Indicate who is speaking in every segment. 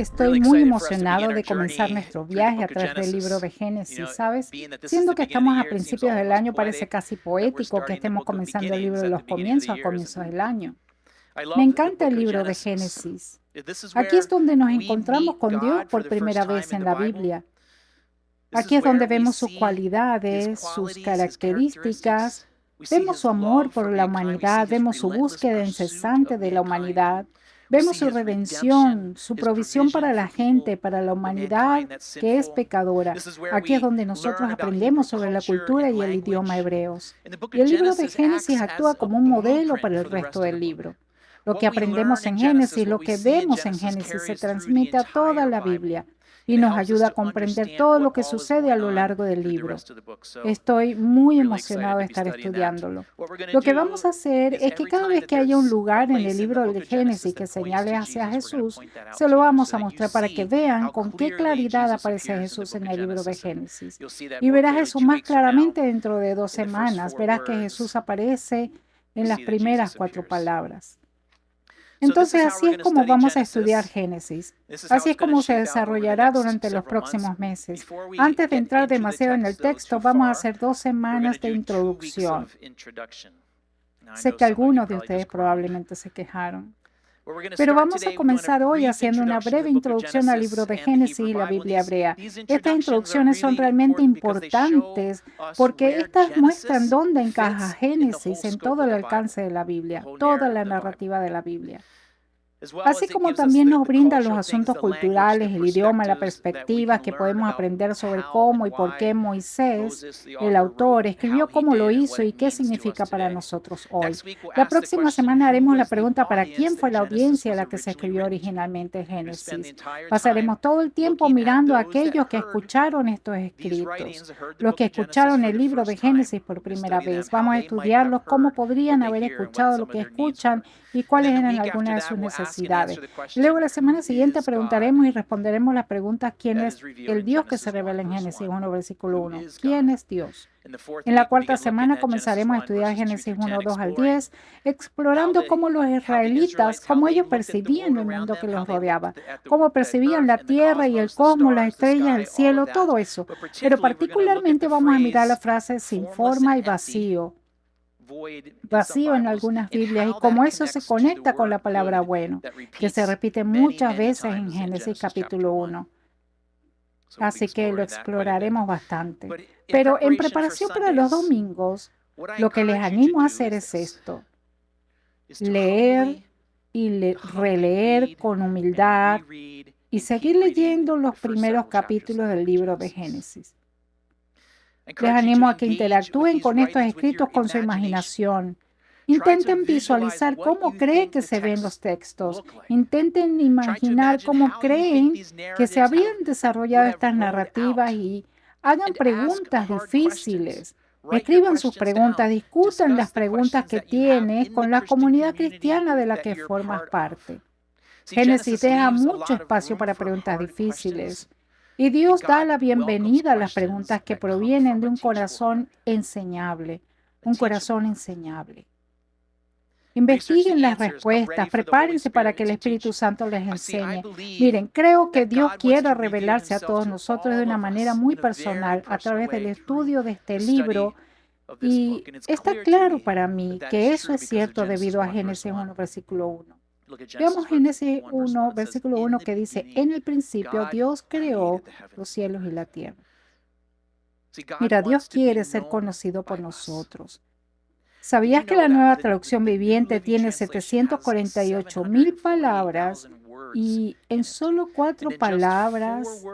Speaker 1: Estoy muy emocionado de comenzar nuestro viaje a través del libro de Génesis, ¿sabes? Siendo que estamos a principios del año, parece casi poético que estemos comenzando el libro de los comienzos a comienzos del año. Me encanta el libro de Génesis. Aquí es donde nos encontramos con Dios por primera vez en la Biblia. Aquí es donde vemos sus cualidades, sus características, vemos su amor por la humanidad, vemos su búsqueda incesante de la humanidad, vemos su redención, su provisión para la gente, para la humanidad que es pecadora. Aquí es donde nosotros aprendemos sobre la cultura y el idioma hebreos. Y el libro de Génesis actúa como un modelo para el resto del libro. Lo que aprendemos en Génesis, lo que vemos en Génesis se transmite a toda la Biblia y nos ayuda a comprender todo lo que sucede a lo largo del libro. Estoy muy emocionado de estar estudiándolo. Lo que vamos a hacer es que cada vez que haya un lugar en el libro de Génesis que señale hacia Jesús, se lo vamos a mostrar para que vean con qué claridad aparece Jesús en el libro de Génesis. Y verás eso más claramente dentro de 2 semanas. Verás que Jesús aparece en las primeras 4 palabras. Entonces, así es como vamos a estudiar Génesis. Así es como se desarrollará durante los próximos meses. Antes de entrar demasiado en el texto, vamos a hacer 2 semanas de introducción. Sé que algunos de ustedes probablemente se quejaron. Pero vamos a comenzar hoy haciendo una breve introducción al libro de Génesis y la Biblia hebrea. Estas introducciones son realmente importantes porque estas muestran dónde encaja Génesis en todo el alcance de la Biblia, toda la narrativa de la Biblia. Así como también nos brinda los asuntos culturales, el idioma, la perspectiva que podemos aprender sobre cómo y por qué Moisés, el autor, escribió cómo lo hizo y qué significa para nosotros hoy. La próxima semana haremos la pregunta para quién fue la audiencia a la que se escribió originalmente Génesis. Pasaremos todo el tiempo mirando a aquellos que escucharon estos escritos, los que escucharon el libro de Génesis por primera vez. Vamos a estudiarlos, cómo podrían haber escuchado lo que escuchan y cuáles eran algunas de sus necesidades. Luego, la semana siguiente, preguntaremos y responderemos las preguntas: ¿quién es el Dios que se revela en Génesis 1, versículo 1? ¿Quién es Dios? En la cuarta semana comenzaremos a estudiar Génesis 1, 2 al 10, explorando cómo los israelitas, cómo ellos percibían el mundo que los rodeaba, cómo percibían la tierra y el cosmos, las estrellas, el cielo, todo eso. Pero particularmente vamos a mirar la frase sin forma y vacío en algunas Biblias y cómo eso se conecta con la palabra bueno, que se repite muchas veces en Génesis capítulo 1. Así que lo exploraremos bastante. Pero en preparación para los domingos, lo que les animo a hacer es esto: leer y releer con humildad y seguir leyendo los primeros capítulos del libro de Génesis. Les animo a que interactúen con estos escritos con su imaginación. Intenten visualizar cómo creen que se ven los textos. Intenten imaginar cómo creen que se habrían desarrollado estas narrativas y hagan preguntas difíciles. Escriban sus preguntas, discutan las preguntas que tienes con la comunidad cristiana de la que formas parte. Génesis deja mucho espacio para preguntas difíciles. Y Dios da la bienvenida a las preguntas que provienen de un corazón enseñable, un corazón enseñable. Investiguen las respuestas, prepárense para que el Espíritu Santo les enseñe. Miren, creo que Dios quiere revelarse a todos nosotros de una manera muy personal a través del estudio de este libro, y está claro para mí que eso es cierto debido a Génesis 1, versículo 1. Veamos Génesis 1, versículo 1, que dice: en el principio Dios creó los cielos y la tierra. Mira, Dios quiere ser conocido por nosotros. ¿Sabías que la Nueva Traducción Viviente tiene 748,000 palabras y en solo 4 palabras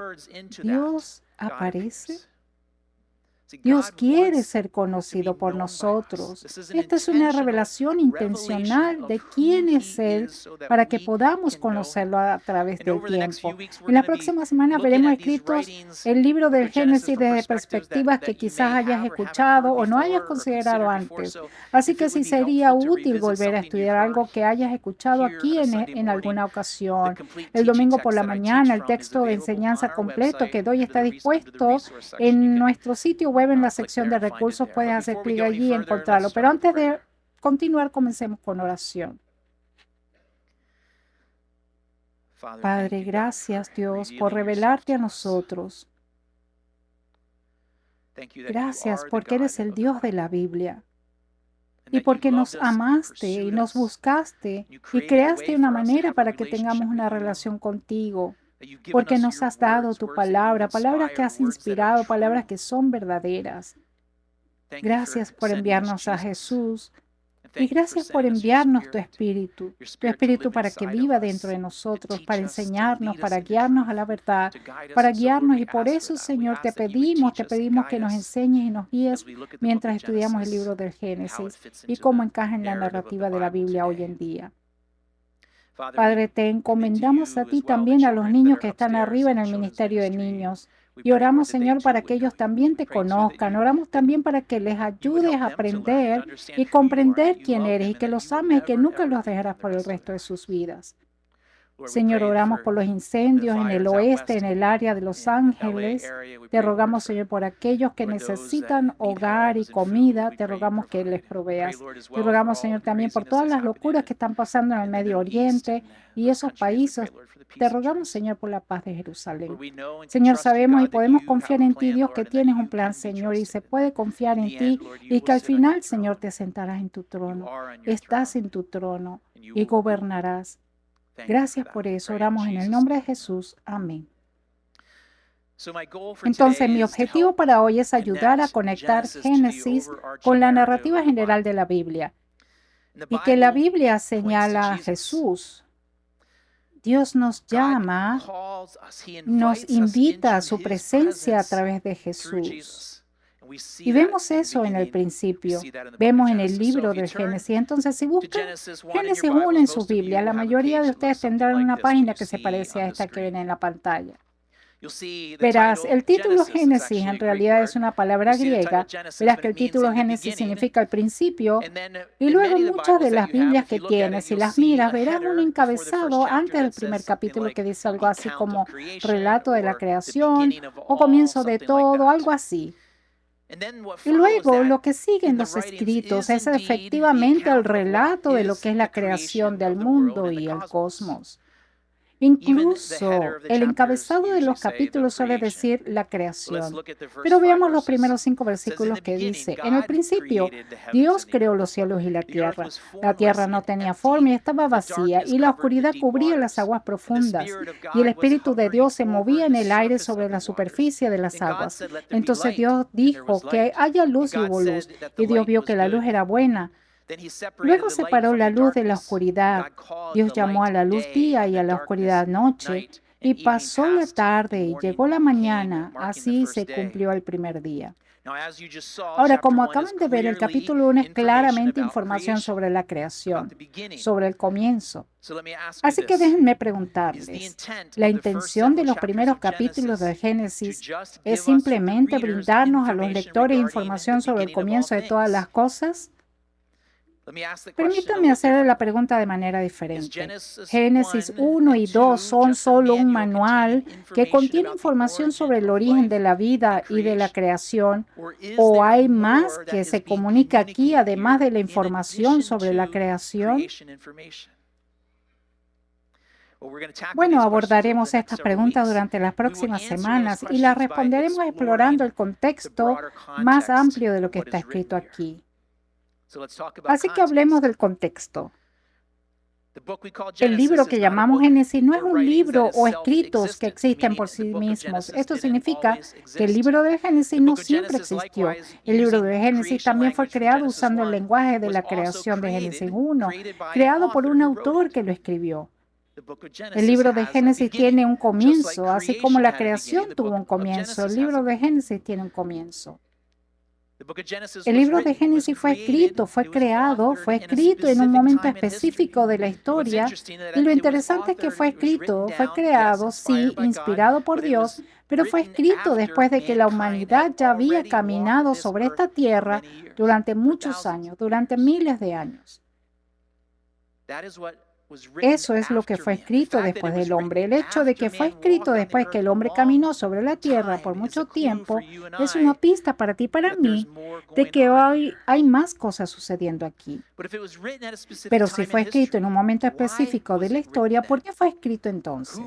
Speaker 1: Dios aparece? Dios quiere ser conocido por nosotros. Esta es una revelación intencional de quién es Él para que podamos conocerlo a través del tiempo. En la próxima semana veremos escritos el libro del Génesis desde perspectivas que quizás hayas escuchado o no hayas considerado antes. Así que sí sería útil volver a estudiar algo que hayas escuchado aquí en alguna ocasión. El domingo por la mañana, el texto de enseñanza completo que doy está dispuesto en nuestro sitio web en la sección de recursos. Puedes hacer clic allí y encontrarlo. Pero antes de continuar, comencemos con oración. Padre, gracias, Dios, por revelarte a nosotros. Gracias porque eres el Dios de la Biblia y porque nos amaste y nos buscaste y creaste una manera para que tengamos una relación contigo, porque nos has dado tu palabra, palabras que has inspirado, palabras que son verdaderas. Gracias por enviarnos a Jesús y gracias por enviarnos tu Espíritu para que viva dentro de nosotros, para enseñarnos, para guiarnos a la verdad, para guiarnos. Y por eso, Señor, te pedimos que nos enseñes y nos guíes mientras estudiamos el libro del Génesis y cómo encaja en la narrativa de la Biblia hoy en día. Padre, te encomendamos a ti también a los niños que están arriba en el ministerio de niños. Y oramos, Señor, para que ellos también te conozcan. Oramos también para que les ayudes a aprender y comprender quién eres y que los ames y que nunca los dejarás por el resto de sus vidas. Señor, oramos por los incendios en el oeste, en el área de Los Ángeles. Te rogamos, Señor, por aquellos que necesitan hogar y comida. Te rogamos que les proveas. Te rogamos, Señor, también por todas las locuras que están pasando en el Medio Oriente y esos países. Te rogamos, Señor, por la paz de Jerusalén. Señor, sabemos y podemos confiar en ti, Dios, que tienes un plan, Señor, y se puede confiar en ti y que al final, Señor, te sentarás en tu trono. Estás en tu trono y gobernarás. Gracias por eso. Oramos en el nombre de Jesús. Amén. Entonces, mi objetivo para hoy es ayudar a conectar Génesis con la narrativa general de la Biblia y que la Biblia señala a Jesús. Dios nos llama, nos invita a su presencia a través de Jesús. Y vemos eso en el principio, vemos en el libro del Génesis. Entonces, si buscan Génesis 1 en su Biblia, la mayoría de ustedes tendrán una página que se parece a esta que ven en la pantalla. Verás, el título Génesis en realidad es una palabra griega. Verás que el título Génesis significa el principio. Y luego muchas de las Biblias que tienes, si las miras, verás un encabezado antes del primer capítulo que dice algo así como relato de la creación o comienzo de todo, algo así. Y luego lo que sigue en los escritos es efectivamente el relato de lo que es la creación del mundo y el cosmos. Incluso el encabezado de los capítulos suele decir la creación. Pero veamos los primeros 5 versículos que dice: en el principio, Dios creó los cielos y la tierra. La tierra no tenía forma y estaba vacía, y la oscuridad cubría las aguas profundas. Y el Espíritu de Dios se movía en el aire sobre la superficie de las aguas. Entonces Dios dijo que haya luz y hubo luz. Y Dios vio que la luz era buena. Luego separó la luz de la oscuridad. Dios llamó a la luz día y a la oscuridad noche. Y pasó la tarde y llegó la mañana. Así se cumplió el primer día. Ahora, como acaban de ver, el capítulo 1 es claramente información sobre la creación, sobre el comienzo. Así que déjenme preguntarles, ¿la intención de los primeros capítulos del Génesis es simplemente brindarnos a los lectores información sobre el comienzo de todas las cosas? Permítame hacer la pregunta de manera diferente. Génesis 1 y 2 son solo un manual que contiene información sobre el origen de la vida y de la creación, ¿o hay más que se comunica aquí además de la información sobre la creación? Bueno, abordaremos estas preguntas durante las próximas semanas y las responderemos explorando el contexto más amplio de lo que está escrito aquí. Así que hablemos del contexto. El libro que llamamos Génesis no es un libro o escritos que existen por sí mismos. Esto significa que el libro de Génesis no siempre existió. El libro de Génesis también fue creado usando el lenguaje de la creación de Génesis 1, creado por un autor que lo escribió. El libro de Génesis tiene un comienzo, así como la creación tuvo un comienzo. El libro de Génesis tiene un comienzo. El libro de Génesis fue escrito, fue creado, fue escrito en un momento específico de la historia. Y lo interesante es que fue escrito, fue creado, sí, inspirado por Dios, pero fue escrito después de que la humanidad ya había caminado sobre esta tierra durante muchos años, durante miles de años. Eso es lo que fue escrito después del hombre. El hecho de que fue escrito después que el hombre caminó sobre la tierra por mucho tiempo es una pista para ti y para mí de que hoy hay más cosas sucediendo aquí. Pero si fue escrito en un momento específico de la historia, ¿por qué fue escrito entonces?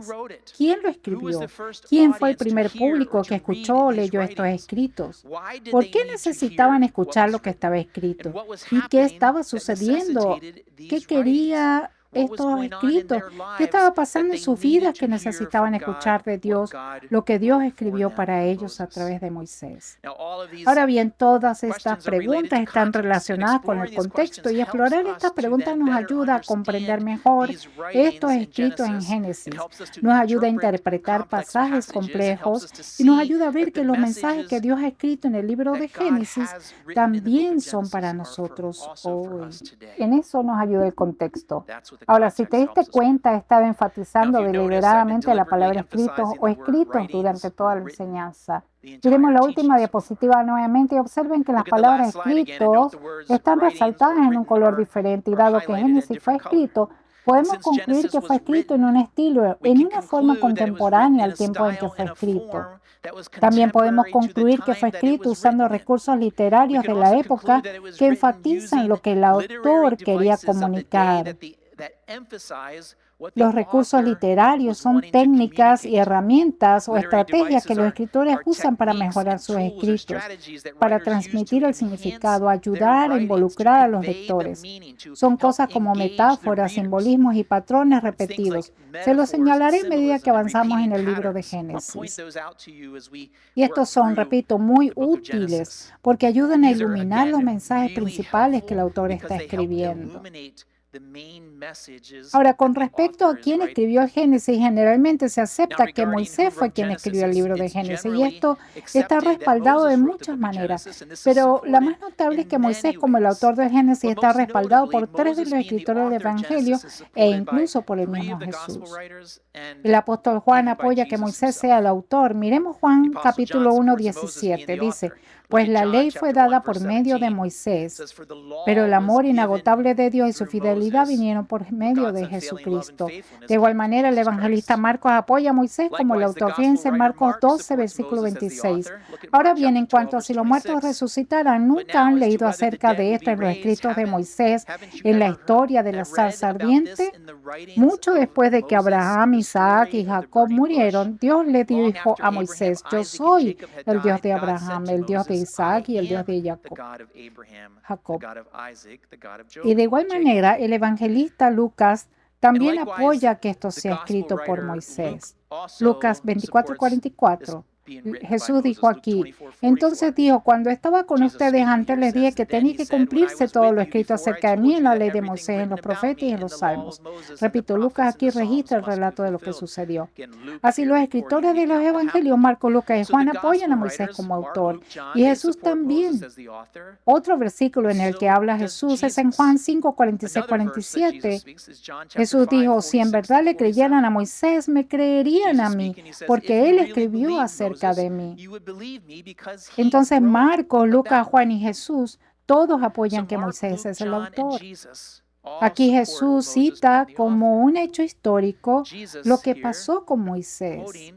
Speaker 1: ¿Quién lo escribió? ¿Quién fue el primer público que escuchó o leyó estos escritos? ¿Por qué necesitaban escuchar lo que estaba escrito? ¿Y qué estaba sucediendo? ¿Qué quería estos escritos? ¿Qué estaba pasando en sus vidas que necesitaban escuchar de Dios lo que Dios escribió para ellos a través de Moisés? Ahora bien, todas estas preguntas están relacionadas con el contexto y explorar estas preguntas nos ayuda a comprender mejor estos escritos en Génesis. Nos ayuda a interpretar pasajes complejos y nos ayuda a ver que los mensajes que Dios ha escrito en el libro de Génesis también son para nosotros hoy. En eso nos ayuda el contexto. Ahora, si te diste cuenta, he estado enfatizando deliberadamente la palabra escritos o escritos durante toda la enseñanza. Miremos la última diapositiva nuevamente y observen que las palabras escritos están resaltadas en un color diferente y dado que Génesis fue escrito, podemos concluir que fue escrito en un estilo, en una forma contemporánea al tiempo en que fue escrito. También podemos concluir que fue escrito usando recursos literarios de la época que enfatizan lo que el autor quería comunicar. Los recursos literarios son técnicas y herramientas o estrategias que los escritores usan para mejorar sus escritos, para transmitir el significado, ayudar a involucrar a los lectores. Son cosas como metáforas, simbolismos y patrones repetidos. Se los señalaré a medida que avanzamos en el libro de Génesis. Y estos son, repito, muy útiles porque ayudan a iluminar los mensajes principales que el autor está escribiendo. Ahora, con respecto a quién escribió el Génesis, generalmente se acepta que Moisés fue quien escribió el libro de Génesis y esto está respaldado de muchas maneras. Pero la más notable es que Moisés, como el autor del Génesis, está respaldado por 3 de los escritores del Evangelio e incluso por el mismo Jesús. El apóstol Juan apoya que Moisés sea el autor. Miremos Juan capítulo 1, 17. Dice, pues la ley fue dada por medio de Moisés, pero el amor inagotable de Dios y su fidelidad vinieron por medio de Jesucristo. De igual manera, el evangelista Marcos apoya a Moisés como el autor. Fíjense en Marcos 12, versículo 26. Ahora bien, en cuanto a si los muertos resucitarán, nunca han leído acerca de esto en los escritos de Moisés, en la historia de la zarza ardiente. Mucho después de que Abraham, Isaac y Jacob murieron, Dios le dijo a Moisés, yo soy el Dios de Abraham, el Dios de Isaac y el Dios de Jacob. Y de igual manera, el evangelista Lucas también apoya que esto sea escrito por Moisés. Lucas 24:44. Jesús dijo aquí, entonces dijo, cuando estaba con ustedes antes les dije que tenía que cumplirse todo lo escrito acerca de mí en la ley de Moisés, en los profetas y en los salmos. Repito, Lucas aquí registra el relato de lo que sucedió. Así los escritores de los evangelios, Marcos, Lucas y Juan, apoyan a Moisés como autor y Jesús también. Otro versículo en el que habla Jesús es en Juan 5:46-47. Jesús dijo, si en verdad le creyeran a Moisés, me creerían a mí, porque él escribió acerca de mí. Entonces Marcos, Lucas, Juan y Jesús, todos apoyan que Moisés es el autor. Aquí Jesús cita como un hecho histórico lo que pasó con Moisés.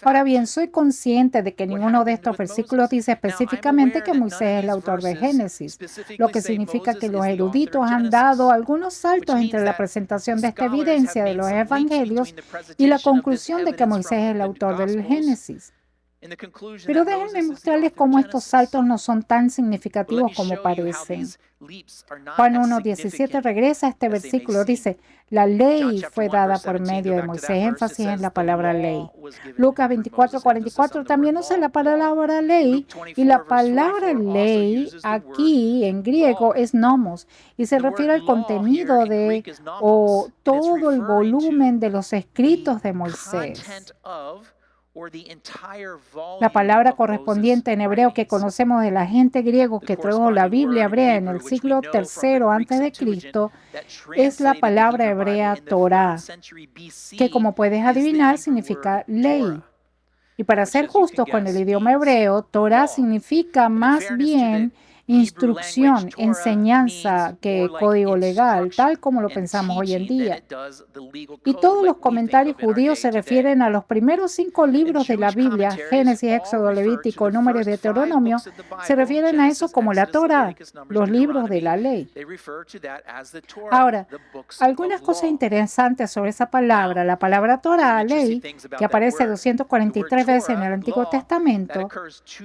Speaker 1: Ahora bien, soy consciente de que ninguno de estos versículos dice específicamente que Moisés es el autor de Génesis, lo que significa que los eruditos han dado algunos saltos entre la presentación de esta evidencia de los evangelios y la conclusión de que Moisés es el autor del Génesis. Pero déjenme mostrarles cómo estos saltos no son tan significativos como parecen. Juan 1:17 regresa a este versículo, dice, la ley fue dada por medio de Moisés, énfasis en la palabra ley. Lucas 24:44 también usa la palabra ley, y la palabra ley aquí en griego es nomos, y se refiere al contenido de o todo el volumen de los escritos de Moisés. La palabra correspondiente en hebreo que conocemos del agente griego que tradujo la Biblia hebrea en el siglo III a.C. es la palabra hebrea Torah, que como puedes adivinar significa ley. Y para ser justos con el idioma hebreo, Torah significa más bien instrucción, enseñanza que código legal, tal como lo pensamos hoy en día. Y todos los comentarios judíos se refieren a los primeros 5 libros de la Biblia, Génesis, Éxodo, Levítico, Números y Deuteronomio, se refieren a eso como la Torá, los libros de la ley. Ahora, algunas cosas interesantes sobre esa palabra, la palabra Torá, ley, que aparece 243 veces en el Antiguo Testamento,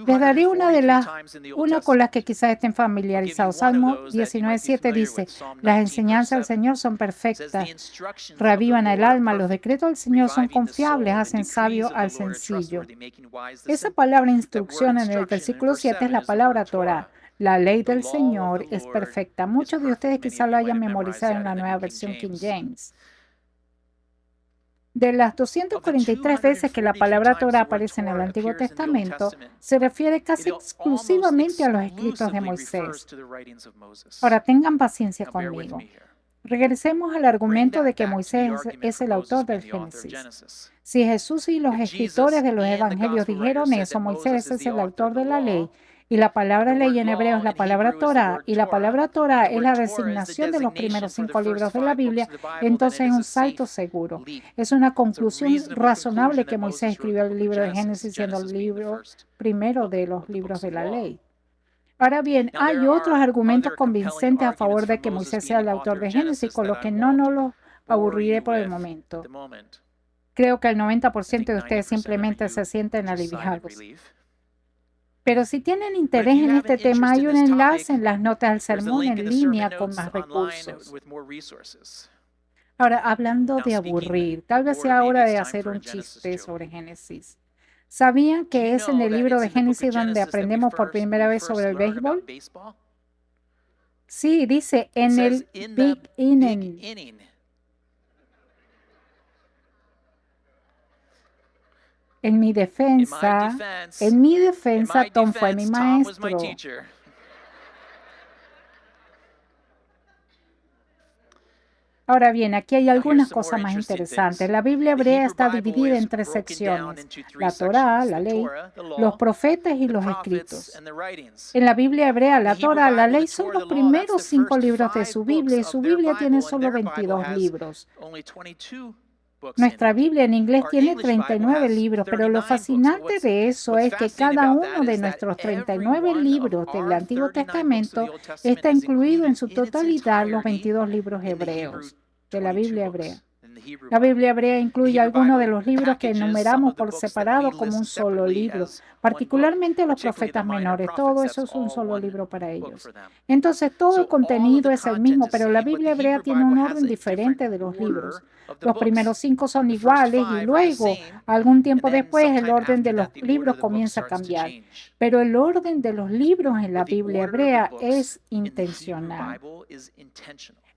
Speaker 1: les daré una con las que quizás estén familiarizados. Salmo 19:7 dice, las enseñanzas del Señor son perfectas, reavivan el alma, los decretos del Señor son confiables, hacen sabio al sencillo. Esa palabra instrucción en el versículo 7 es la palabra Torá. La ley del Señor es perfecta. Muchos de ustedes quizás lo hayan memorizado en la nueva versión King James. De las 243 veces que la palabra Torá aparece en el Antiguo Testamento, se refiere casi exclusivamente a los escritos de Moisés. Ahora, tengan paciencia conmigo. Regresemos al argumento de que Moisés es el autor del Génesis. Si Jesús y los escritores de los evangelios dijeron eso, Moisés es el autor de la ley, y la palabra ley en hebreo es la palabra Torá, y la palabra Torá es la designación de los primeros 5 libros de la Biblia, entonces es un salto seguro. Es una conclusión razonable que Moisés escribió el libro de Génesis siendo el libro primero de los libros de la ley. Ahora bien, hay otros argumentos convincentes a favor de que Moisés sea el autor de Génesis, con los que no nos los aburriré por el momento. Creo que el 90% de ustedes simplemente se sienten aliviados. Pero si tienen interés en este tema, hay un enlace en las notas del sermón en línea con más recursos. Ahora, hablando de aburrir, tal vez sea hora de hacer un chiste sobre Génesis. ¿Sabían que es en el libro de Génesis donde aprendemos por primera vez sobre el béisbol? Sí, dice en el Big Inning. En mi defensa, Tom fue mi maestro. Ahora bien, aquí hay algunas cosas más interesantes. La Biblia hebrea está dividida en 3 secciones: la Torá, la ley, los profetas y los escritos. En la Biblia hebrea, la Torá, la ley son los primeros 5 libros de su Biblia y su Biblia tiene solo 22 libros. Nuestra Biblia en inglés tiene 39 libros, pero lo fascinante de eso es que cada uno de nuestros 39 libros del Antiguo Testamento está incluido en su totalidad los 22 libros hebreos de la Biblia hebrea. La Biblia hebrea incluye algunos de los libros que enumeramos por separado como un solo libro, particularmente los profetas menores. Todo eso es un solo libro para ellos. Entonces, todo el contenido es el mismo, pero la Biblia hebrea tiene un orden diferente de los libros. Los primeros 5 son iguales y luego, algún tiempo después, el orden de los libros comienza a cambiar. Pero el orden de los libros en la Biblia hebrea es intencional.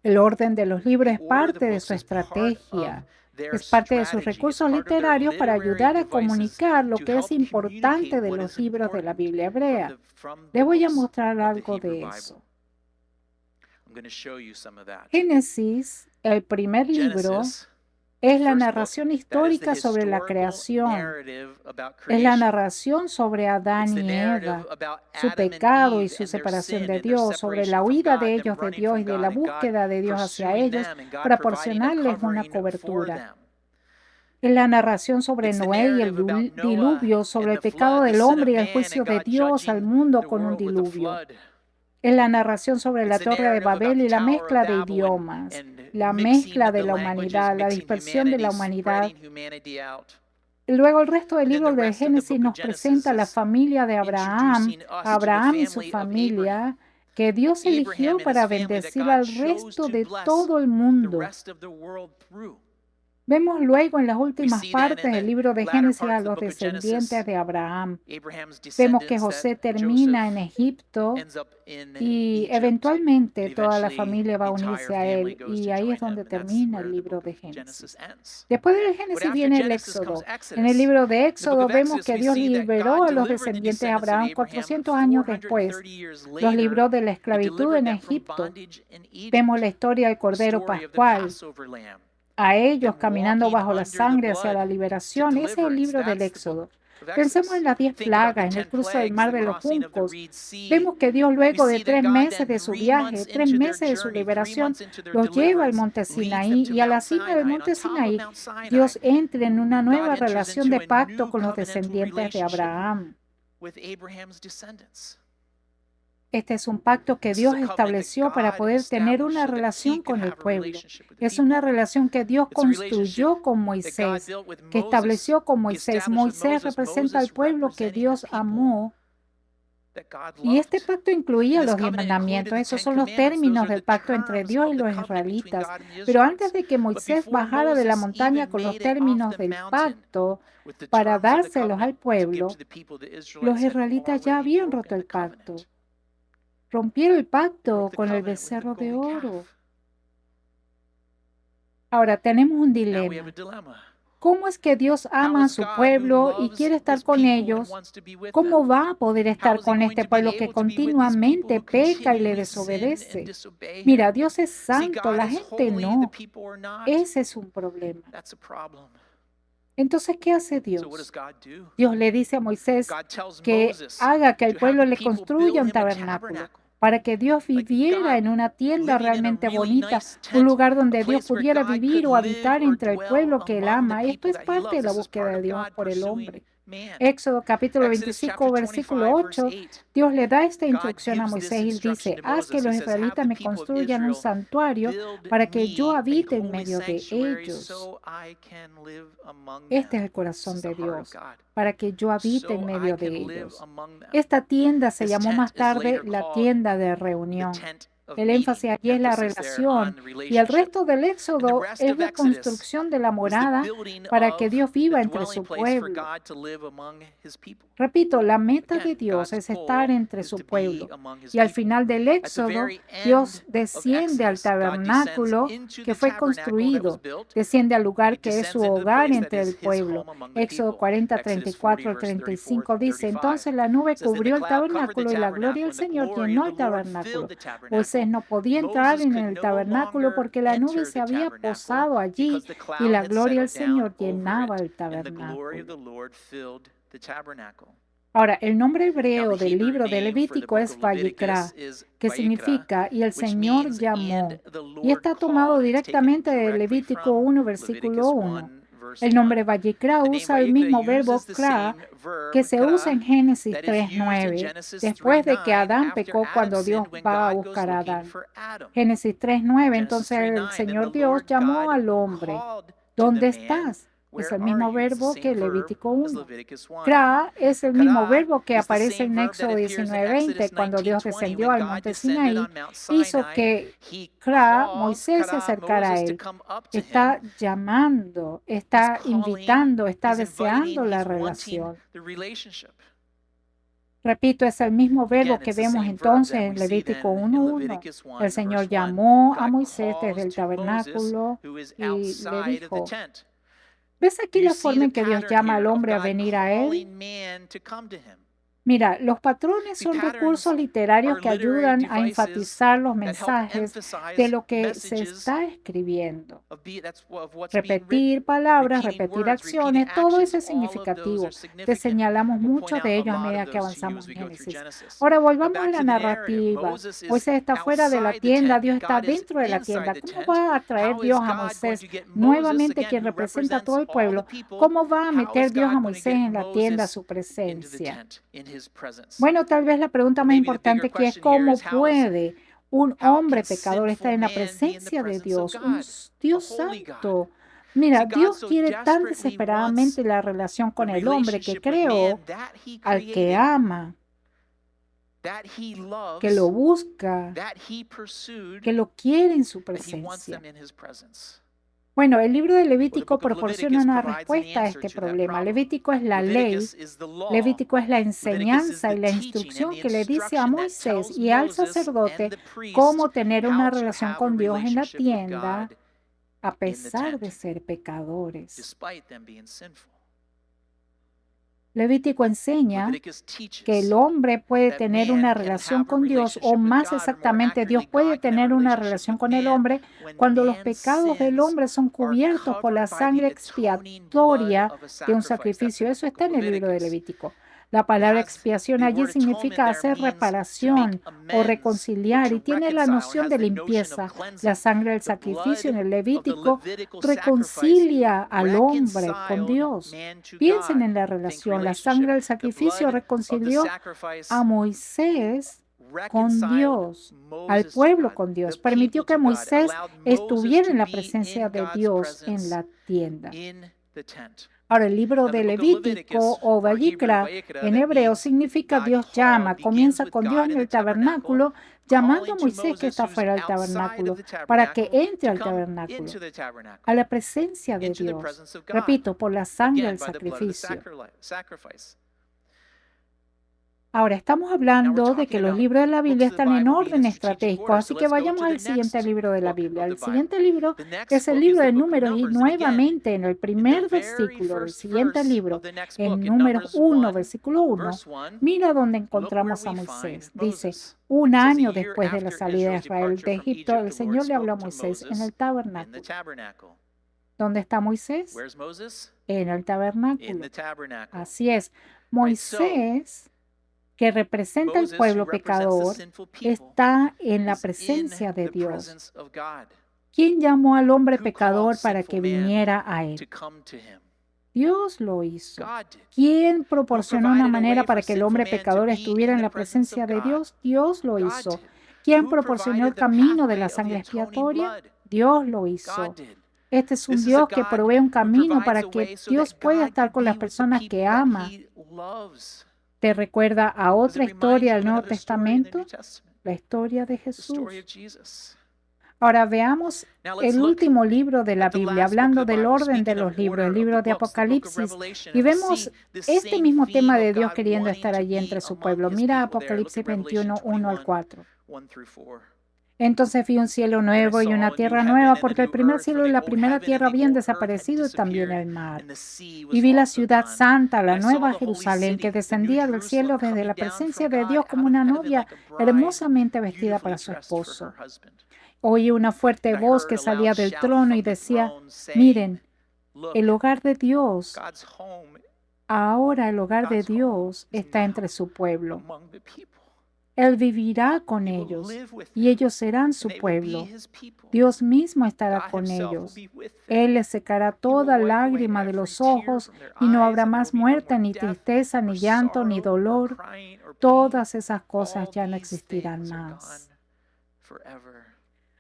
Speaker 1: El orden de los libros es parte de su estrategia, es parte de sus recursos literarios para ayudar a comunicar lo que es importante de los libros de la Biblia hebrea. Les voy a mostrar algo de eso. Génesis, el primer libro, es la narración histórica sobre la creación. Es la narración sobre Adán y Eva, su pecado y su separación de Dios, sobre la huida de ellos de Dios y de la búsqueda de Dios hacia ellos, proporcionarles una cobertura. Es la narración sobre Noé y el diluvio, sobre el pecado del hombre y el juicio de Dios al mundo con un diluvio. Es la narración sobre la Torre de Babel y la mezcla de idiomas, la mezcla de la humanidad, la dispersión de la humanidad. Luego el resto del libro de Génesis nos presenta la familia de Abraham, Abraham y su familia, que Dios eligió para bendecir al resto de todo el mundo. Vemos luego en las últimas partes del libro de Génesis a los descendientes de Abraham. Vemos que José termina en Egipto y eventualmente toda la familia va a unirse a él, y ahí es donde termina el libro de Génesis. Después del Génesis viene el Éxodo. En el libro de Éxodo vemos que Dios liberó a los descendientes de Abraham 400 años después. Los libró de la esclavitud en Egipto. Vemos la historia del Cordero Pascual, a ellos caminando bajo la sangre hacia la liberación. Ese es el libro del Éxodo. Pensemos en las 10 plagas, en el cruce del mar de los juncos. Vemos que Dios, luego de 3 meses de su viaje, 3 meses de su liberación, los lleva al monte Sinaí, y a la cima del monte Sinaí, Dios entra en una nueva relación de pacto con los descendientes de Abraham. Este es un pacto que Dios estableció para poder tener una relación con el pueblo. Es una relación que Dios construyó con Moisés, que estableció con Moisés. Moisés representa al pueblo que Dios amó. Y este pacto incluía los 10 mandamientos. Esos son los términos del pacto entre Dios y los israelitas. Pero antes de que Moisés bajara de la montaña con los términos del pacto para dárselos al pueblo, los israelitas ya habían roto el pacto. Rompieron el pacto con el becerro de oro. Ahora tenemos un dilema. ¿Cómo es que Dios ama a su pueblo y quiere estar con ellos? ¿Cómo va a poder estar con este pueblo que continuamente peca y le desobedece? Mira, Dios es santo, la gente no. Ese es un problema. Entonces, ¿qué hace Dios? Dios le dice a Moisés que haga que el pueblo le construya un tabernáculo para que Dios viviera en una tienda realmente bonita, un lugar donde Dios pudiera vivir o habitar entre el pueblo que Él ama. Esto es parte de la búsqueda de Dios por el hombre. Éxodo capítulo 25, versículo 8, Dios le da esta instrucción a Moisés y dice: haz que los israelitas me construyan un santuario para que yo habite en medio de ellos. Este es el corazón de Dios, para que yo habite en medio de ellos. Esta tienda se llamó más tarde la tienda de reunión. El énfasis aquí es la relación, y el resto del Éxodo es la construcción de la morada para que Dios viva entre su pueblo. Repito, la meta de Dios es estar entre su pueblo. Y al final del Éxodo, Dios desciende al tabernáculo que fue construido, desciende al lugar que es su hogar entre el pueblo. Éxodo 40, 34 al 35 dice: entonces la nube cubrió el tabernáculo y la gloria del Señor llenó el tabernáculo. Moisés no podía entrar en el tabernáculo porque la nube se había posado allí y la gloria del Señor llenaba el tabernáculo. Ahora, el nombre hebreo del libro de Levítico es Vayikra, que significa "y el Señor llamó", y está tomado directamente de Levítico 1, versículo 1. El nombre Vayikra usa el mismo verbo kra que se usa en Génesis 3:9, después de que Adán pecó cuando Dios va a buscar a Adán. Génesis 3:9, entonces el Señor Dios llamó al hombre: ¿dónde estás? Es el mismo verbo que Levítico 1. Kra es el mismo verbo que aparece en Éxodo 19:20, cuando Dios descendió al monte Sinaí, hizo que Kra, Moisés, se acercara a él. Está llamando, está invitando, está deseando la relación. Repito, es el mismo verbo que vemos entonces en Levítico 1:1. El Señor llamó a Moisés desde el tabernáculo y le dijo: ¿ves aquí la forma en que Dios llama al hombre a venir a Él? Mira, los patrones son recursos literarios que ayudan a enfatizar los mensajes de lo que se está escribiendo. Repetir palabras, repetir acciones, todo eso es significativo. Te señalamos muchos de ellos a medida que avanzamos en Génesis. Ahora volvamos a la narrativa. Moisés está fuera de la tienda, Dios está dentro de la tienda. ¿Cómo va a traer Dios a Moisés, nuevamente quien representa a todo el pueblo? ¿Cómo va a meter Dios a Moisés en la tienda a su presencia? Bueno, tal vez la pregunta más importante aquí es: ¿cómo puede un hombre pecador estar en la presencia de Dios, un Dios santo? Mira, Dios quiere tan desesperadamente la relación con el hombre que creó, al que ama, que lo busca, que lo quiere en su presencia. Bueno, el libro de Levítico proporciona una respuesta a este problema. Levítico es la ley, Levítico es la enseñanza y la instrucción que le dice a Moisés y al sacerdote cómo tener una relación con Dios en la tienda a pesar de ser pecadores. Levítico enseña que el hombre puede tener una relación con Dios, o más exactamente, Dios puede tener una relación con el hombre cuando los pecados del hombre son cubiertos por la sangre expiatoria de un sacrificio. Eso está en el libro de Levítico. La palabra expiación allí significa hacer reparación o reconciliar y tiene la noción de limpieza. La sangre del sacrificio en el Levítico reconcilia al hombre con Dios. Piensen en la relación. La sangre del sacrificio reconcilió a Moisés con Dios, al pueblo con Dios. Permitió que Moisés estuviera en la presencia de Dios en la tienda. Ahora, el libro de Levítico o Vayikra en hebreo significa Dios llama. Comienza con Dios en el tabernáculo, llamando a Moisés que está fuera del tabernáculo para que entre al tabernáculo, a la presencia de Dios. Repito, por la sangre del sacrificio. Ahora, estamos hablando de que los libros de la Biblia están en orden estratégico, así que vayamos al siguiente libro de la Biblia. El siguiente libro es el libro de Números y nuevamente en el primer versículo del siguiente libro, en Números 1, versículo 1, mira donde encontramos a Moisés. Dice, un año después de la salida de Israel de Egipto, el Señor le habló a Moisés en el tabernáculo. ¿Dónde está Moisés? En el tabernáculo. Así es. Moisés, que representa al pueblo pecador, está en la presencia de Dios. ¿Quién llamó al hombre pecador para que viniera a él? Dios lo hizo. ¿Quién proporcionó una manera para que el hombre pecador estuviera en la presencia de Dios? Dios lo hizo. ¿Quién proporcionó el camino de la sangre expiatoria? Dios lo hizo. Este es un Dios que provee un camino para que Dios pueda estar con las personas que ama. ¿Te recuerda a otra historia del Nuevo Testamento? La historia de Jesús. Ahora veamos el último libro de la Biblia, hablando del orden de los libros, el libro de Apocalipsis. Y vemos este mismo tema de Dios queriendo estar allí entre su pueblo. Mira Apocalipsis 21, 1 al 4. Entonces vi un cielo nuevo y una tierra nueva, porque el primer cielo y la primera tierra habían desaparecido y también el mar. Y vi la ciudad santa, la nueva Jerusalén, que descendía del cielo desde la presencia de Dios como una novia hermosamente vestida para su esposo. Oí una fuerte voz que salía del trono y decía, miren, el hogar de Dios, ahora el hogar de Dios está entre su pueblo. Él vivirá con ellos y ellos serán su pueblo. Dios mismo estará con ellos. Él les secará toda lágrima de los ojos y no habrá más muerte, ni tristeza, ni llanto, ni dolor. Todas esas cosas ya no existirán más.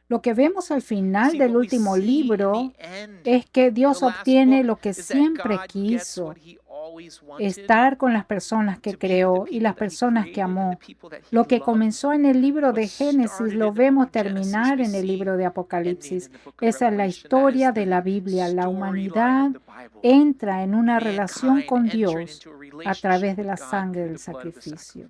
Speaker 1: Lo que vemos al final del último libro es que Dios obtiene lo que siempre quiso. Estar con las personas que creó y las personas que amó. Lo que comenzó en el libro de Génesis lo vemos terminar en el libro de Apocalipsis. Esa es la historia de la Biblia. La humanidad entra en una relación con Dios a través de la sangre del sacrificio.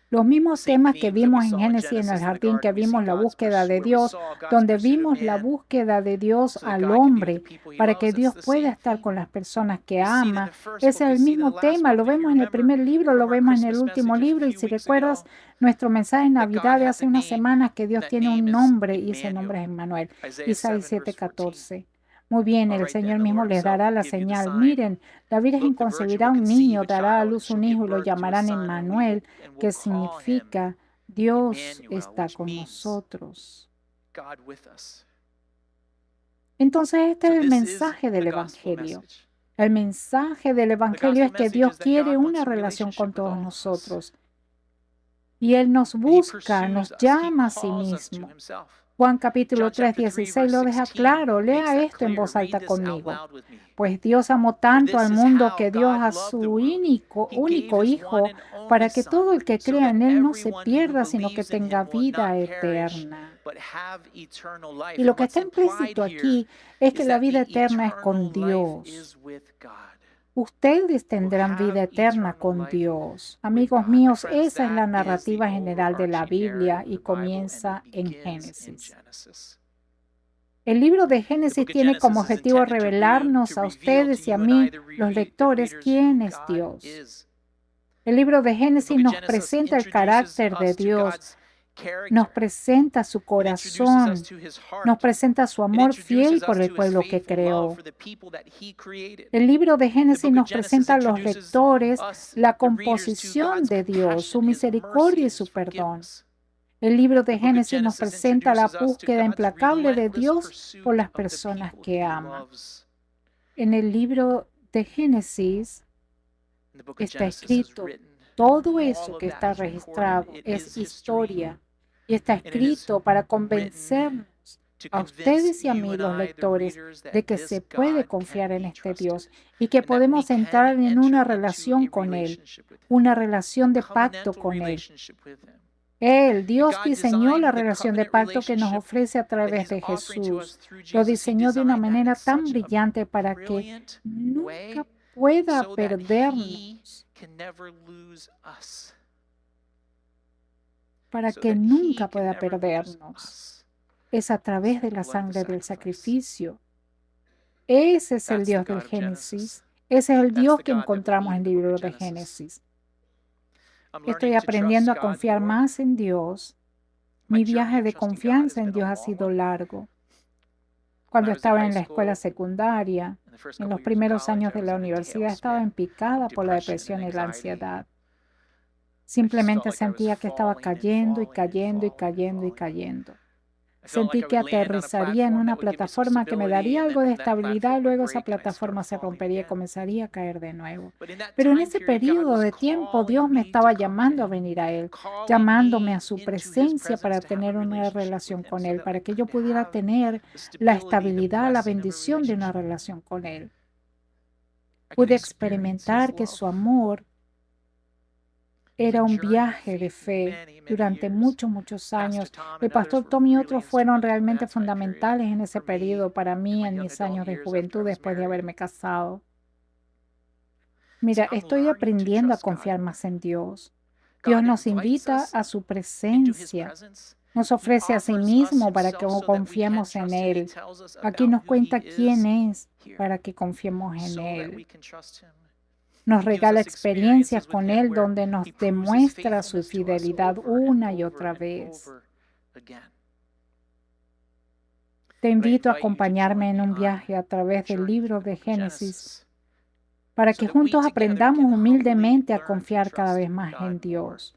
Speaker 1: Los mismos temas que vimos en Génesis en el jardín, que vimos la búsqueda de Dios, donde vimos la búsqueda de Dios al hombre para que Dios pueda estar con las personas que ama. Ese es el mismo tema, lo vemos en el primer libro, lo vemos en el último libro, y si recuerdas nuestro mensaje en Navidad de hace unas semanas, que Dios tiene un nombre y ese nombre es Emmanuel, Isaías 7:14. Muy bien, el Señor mismo les dará la señal. Miren, la Virgen concebirá un niño, dará a luz un hijo y lo llamarán Emmanuel, que significa Dios está con nosotros. Entonces, este es el mensaje del Evangelio. El mensaje del Evangelio es que Dios quiere una relación con todos nosotros. Y Él nos busca, nos llama a sí mismo. Juan capítulo 3, 16 lo deja claro. Lea esto en voz alta conmigo. Pues Dios amó tanto al mundo que dio a su único Hijo para que todo el que crea en Él no se pierda, sino que tenga vida eterna. Y lo que está implícito aquí es que la vida eterna es con Dios. Ustedes tendrán vida eterna con Dios. Amigos míos, esa es la narrativa general de la Biblia y comienza en Génesis. El libro de Génesis tiene como objetivo revelarnos a ustedes y a mí, los lectores, quién es Dios. El libro de Génesis nos presenta el carácter de Dios, nos presenta su corazón, nos presenta su amor fiel por el pueblo que creó. El libro de Génesis nos presenta a los lectores la composición de Dios, su misericordia y su perdón. El libro de Génesis nos presenta la búsqueda implacable de Dios por las personas que ama. En el libro de Génesis está escrito todo eso que está registrado, es historia, y está escrito para convencernos a ustedes y a mí, los lectores, de que se puede confiar en este Dios y que podemos entrar en una relación con Él, una relación de pacto con Él. Dios diseñó la relación de pacto que nos ofrece a través de Jesús. Lo diseñó de una manera tan brillante para que nunca pueda perdernos. Para que nunca pueda perdernos. Es a través de la sangre del sacrificio. Ese es el Dios del Génesis. Ese es el Dios que encontramos en el libro de Génesis. Estoy aprendiendo a confiar más en Dios. Mi viaje de confianza en Dios ha sido largo. Cuando estaba en la escuela secundaria, en los primeros años de la universidad, estaba en picada por la depresión y la ansiedad. Simplemente sentía que estaba cayendo y cayendo y cayendo y cayendo. Sentí que aterrizaría en una plataforma que me daría algo de estabilidad y luego esa plataforma se rompería y comenzaría a caer de nuevo. Pero en ese periodo de tiempo Dios me estaba llamando a venir a Él, llamándome a su presencia para tener una relación con Él, para que yo pudiera tener la estabilidad, la bendición de una relación con Él. Pude experimentar que su amor era un viaje de fe durante muchos años. El pastor Tom y otros fueron realmente fundamentales en ese periodo para mí en mis años de juventud después de haberme casado. Mira, estoy aprendiendo a confiar más en Dios. Dios nos invita a su presencia. Nos ofrece a sí mismo para que confiemos en Él. Aquí nos cuenta quién es para que confiemos en Él. Nos regala experiencias con Él donde nos demuestra su fidelidad una y otra vez. Te invito a acompañarme en un viaje a través del libro de Génesis para que juntos aprendamos humildemente a confiar cada vez más en Dios.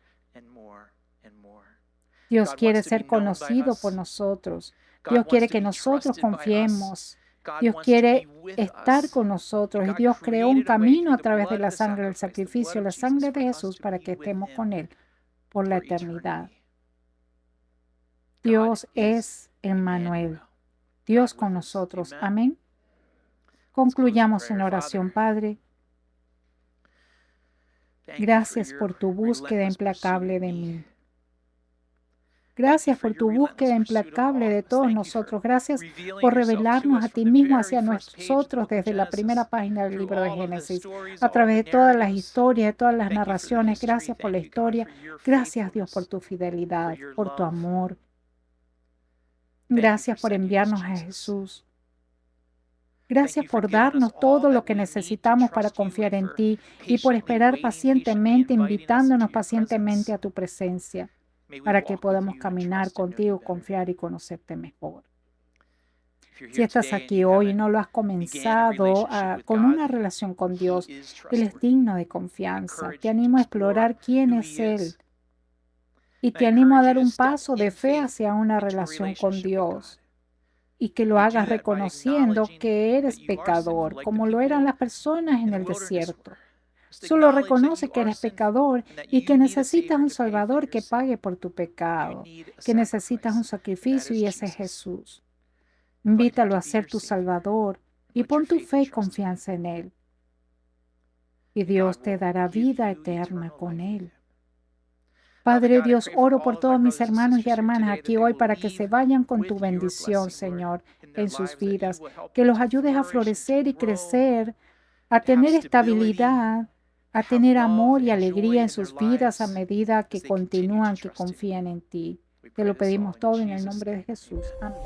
Speaker 1: Dios quiere ser conocido por nosotros. Dios quiere que nosotros confiemos. Dios quiere estar con nosotros y Dios creó un camino a través de la sangre del sacrificio, la sangre de Jesús, para que estemos con Él por la eternidad. Dios es Emmanuel, Dios con nosotros. Amén. Concluyamos en oración, Padre. Gracias por tu búsqueda implacable de mí. Gracias por tu búsqueda implacable de todos nosotros. Gracias por revelarnos a ti mismo hacia nosotros desde la primera página del libro de Génesis, a través de todas las historias, de todas las narraciones. Gracias por la historia. Gracias, Dios, por tu fidelidad, por tu amor. Gracias por enviarnos a Jesús. Gracias por darnos todo lo que necesitamos para confiar en ti y por esperar pacientemente, invitándonos pacientemente a tu presencia, para que podamos caminar contigo, confiar y conocerte mejor. Si estás aquí hoy y no lo has comenzado con una relación con Dios, Él es digno de confianza. Te animo a explorar quién es Él y te animo a dar un paso de fe hacia una relación con Dios y que lo hagas reconociendo que eres pecador, como lo eran las personas en el desierto. Solo reconoce que eres pecador y que necesitas un Salvador que pague por tu pecado, que necesitas un sacrificio y ese es Jesús. Invítalo a ser tu Salvador y pon tu fe y confianza en Él. Y Dios te dará vida eterna con Él. Padre Dios, oro por todos mis hermanos y hermanas aquí hoy para que se vayan con tu bendición, Señor, en sus vidas, que los ayudes a florecer y crecer, a tener estabilidad, a tener amor y alegría en sus vidas a medida que continúan, que confían en ti. Te lo pedimos todo en el nombre de Jesús. Amén.